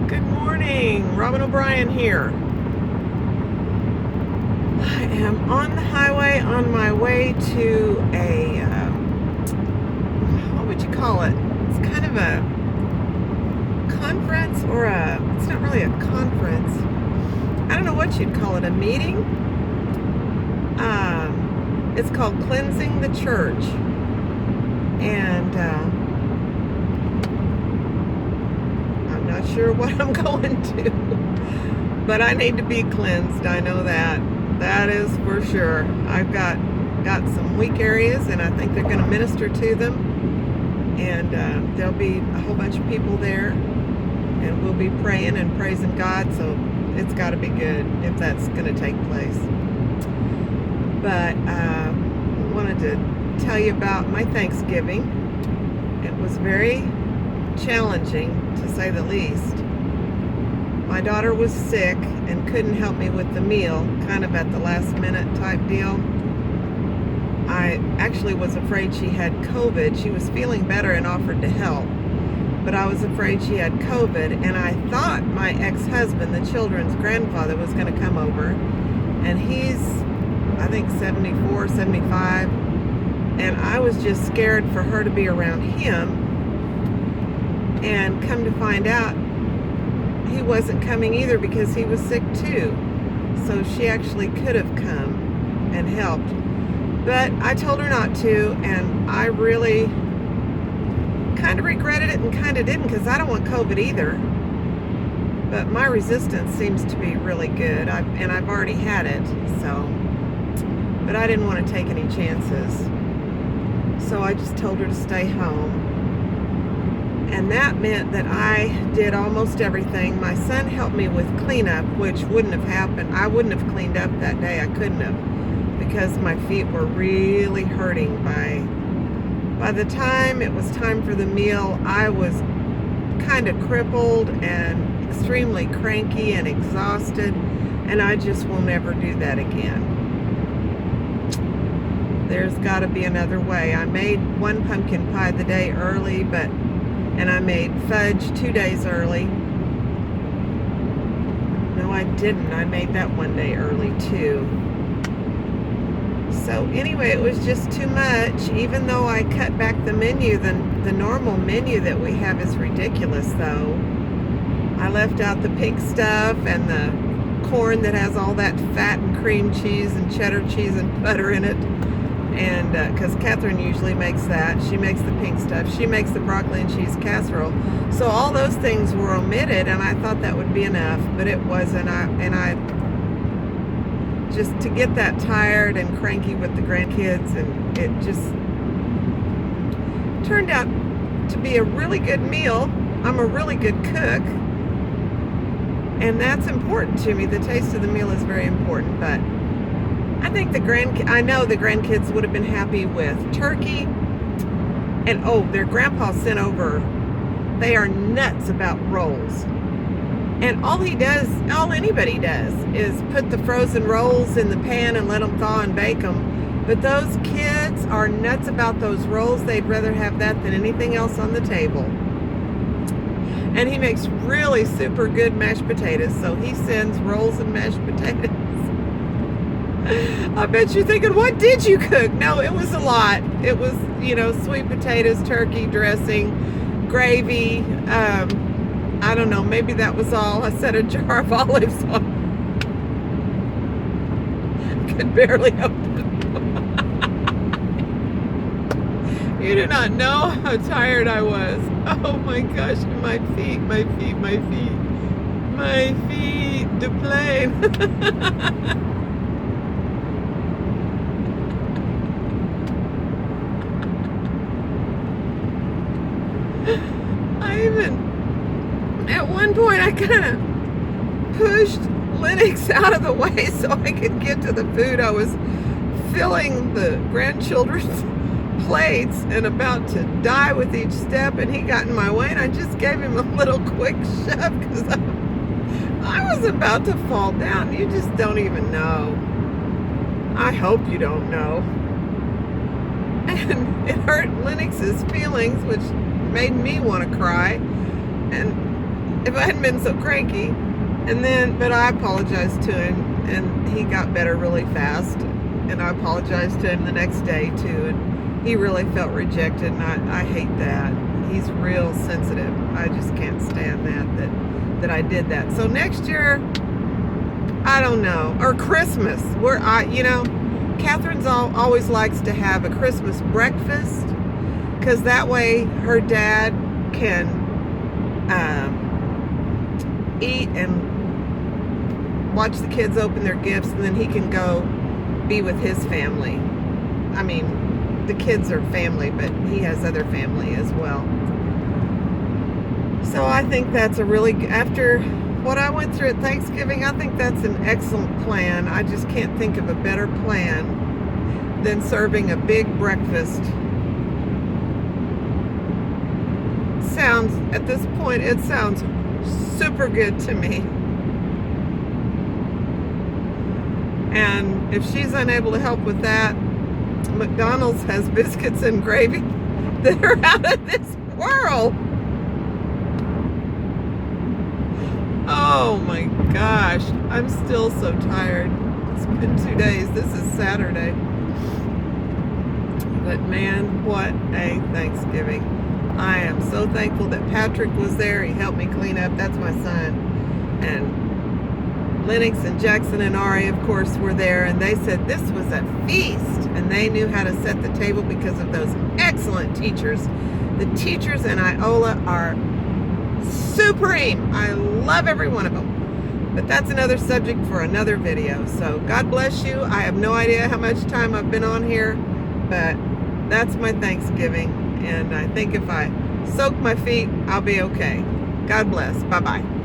Good morning, Robin O'Brien here. I am on the highway on my way to what would you call it? It's kind of a conference it's not really a conference. I don't know what you'd call it, a meeting? It's called Cleansing the Church. And I'm not sure what I'm going to, but I need to be cleansed. I know that. That is for sure. I've got some weak areas, and I think they're going to minister to them. And there'll be a whole bunch of people there, and we'll be praying and praising God. So it's got to be good if that's going to take place. But I wanted to tell you about my Thanksgiving. It was very challenging, to say the least. My daughter was sick and couldn't help me with the meal, kind of at the last minute type deal. I actually was afraid she had COVID. She was feeling better and offered to help, but I was afraid she had COVID, and I thought my ex-husband, the children's grandfather, was going to come over, and he's, I think, 74, 75, and I was just scared for her to be around him, and come to find out, he wasn't coming either because he was sick too. So she actually could have come and helped. But I told her not to, and I really kind of regretted it and kind of didn't, because I don't want COVID either. But my resistance seems to be really good, and I've already had it, so. But I didn't want to take any chances. So I just told her to stay home. And that meant that I did almost everything. My son helped me with cleanup, which wouldn't have happened. I wouldn't have cleaned up that day. I couldn't have, because my feet were really hurting. By the time it was time for the meal, I was kind of crippled and extremely cranky and exhausted, and I just will never do that again. There's got to be another way. I made one pumpkin pie the day early, and I made fudge 2 days early. No, I didn't. I made that one day early too. So anyway, it was just too much. Even though I cut back the menu, the normal menu that we have is ridiculous though. I left out the pink stuff and the corn that has all that fat and cream cheese and cheddar cheese and butter in it. And because Catherine usually makes that. She makes the pink stuff. She makes the broccoli and cheese casserole. So all those things were omitted, and I thought that would be enough, but it wasn't. I just, to get that tired and cranky with the grandkids, and it just turned out to be a really good meal. I'm a really good cook, and that's important to me. The taste of the meal is very important, but I think I know the grandkids would have been happy with turkey. And their grandpa sent over, they are nuts about rolls. And all anybody does is put the frozen rolls in the pan and let them thaw and bake them. But those kids are nuts about those rolls. They'd rather have that than anything else on the table. And he makes really super good mashed potatoes. So he sends rolls and mashed potatoes. I bet you're thinking, what did you cook? No, it was a lot. It was, sweet potatoes, turkey, dressing, gravy. I don't know, maybe that was all. I set a jar of olives on. Could barely open it. You do not know how tired I was. Oh my gosh, my feet, the plane. At one point, I kind of pushed Lennox out of the way so I could get to the food. I was filling the grandchildren's plates and about to die with each step, and he got in my way, and I just gave him a little quick shove because I was about to fall down. You just don't even know. I hope you don't know. And it hurt Lennox's feelings, which made me want to cry. And if I hadn't been so cranky. And then, but I apologized to him, and he got better really fast. And I apologized to him the next day too, and he really felt rejected, and I hate that. He's real sensitive. I just can't stand that I did that. So next year, I don't know, or Christmas, where Catherine's always likes to have a Christmas breakfast, because that way her dad can eat and watch the kids open their gifts, and then he can go be with his family. I mean, the kids are family, but he has other family as well. So I think that's after what I went through at Thanksgiving, I think that's an excellent plan. I just can't think of a better plan than serving a big breakfast. At this point, it sounds super good to me. And if she's unable to help with that, McDonald's has biscuits and gravy that are out of this world. Oh my gosh, I'm still so tired. It's been 2 days. This is Saturday. But man, what a Thanksgiving. I am so thankful that Patrick was there. He helped me clean up. That's my son. And Lennox and Jackson and Ari, of course, were there, and they said this was a feast, and they knew how to set the table because of those excellent teachers. The teachers in Iola are supreme. I love every one of them. But that's another subject for another video. So God bless you. I have no idea how much time I've been on here, but that's my Thanksgiving, and I think if I soak my feet, I'll be okay. God bless. Bye-bye.